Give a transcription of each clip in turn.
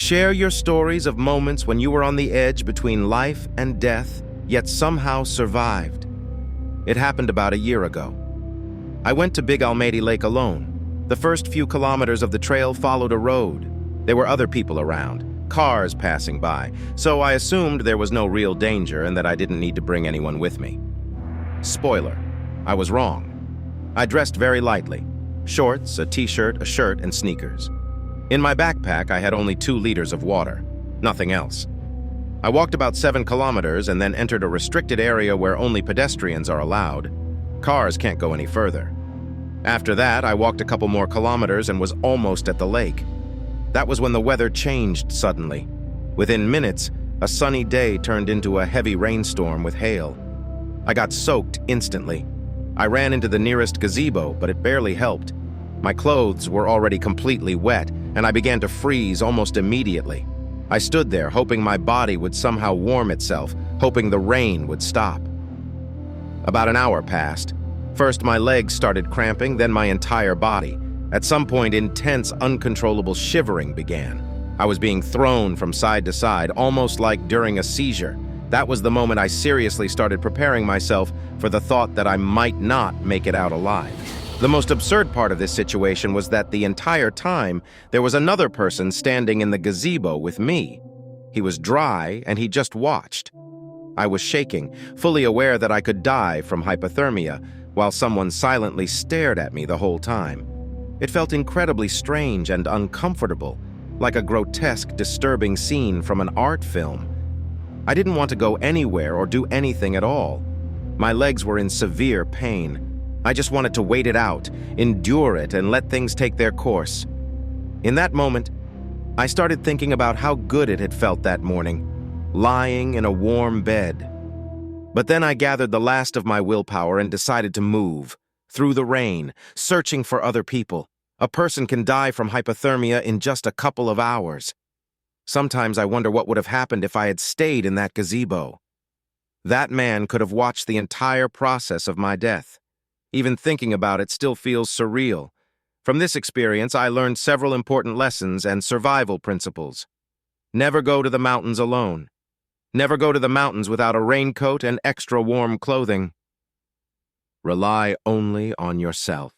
Share your stories of moments when you were on the edge between life and death, yet somehow survived. It happened about a year ago. I went to Big Almaty Lake alone. The first few kilometers of the trail followed a road. There were other people around, cars passing by, so I assumed there was no real danger and that I didn't need to bring anyone with me. Spoiler, I was wrong. I dressed very lightly. Shorts, a t-shirt, a shirt, and sneakers. In my backpack, I had only 2 liters of water, nothing else. I walked about 7 kilometers and then entered a restricted area where only pedestrians are allowed. Cars can't go any further. After that, I walked a couple more kilometers and was almost at the lake. That was when the weather changed suddenly. Within minutes, a sunny day turned into a heavy rainstorm with hail. I got soaked instantly. I ran into the nearest gazebo, but it barely helped. My clothes were already completely wet, and I began to freeze almost immediately. I stood there, hoping my body would somehow warm itself, hoping the rain would stop. About an hour passed. First, my legs started cramping, then my entire body. At some point, intense, uncontrollable shivering began. I was being thrown from side to side, almost like during a seizure. That was the moment I seriously started preparing myself for the thought that I might not make it out alive. The most absurd part of this situation was that the entire time, there was another person standing in the gazebo with me. He was dry, and he just watched. I was shaking, fully aware that I could die from hypothermia, while someone silently stared at me the whole time. It felt incredibly strange and uncomfortable, like a grotesque, disturbing scene from an art film. I didn't want to go anywhere or do anything at all. My legs were in severe pain. I just wanted to wait it out, endure it, and let things take their course. In that moment, I started thinking about how good it had felt that morning, lying in a warm bed. But then I gathered the last of my willpower and decided to move, through the rain, searching for other people. A person can die from hypothermia in just a couple of hours. Sometimes I wonder what would have happened if I had stayed in that gazebo. That man could have watched the entire process of my death. Even thinking about it still feels surreal. From this experience, I learned several important lessons and survival principles. Never go to the mountains alone. Never go to the mountains without a raincoat and extra warm clothing. Rely only on yourself.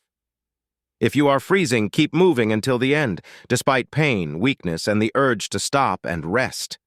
If you are freezing, keep moving until the end, despite pain, weakness, and the urge to stop and rest.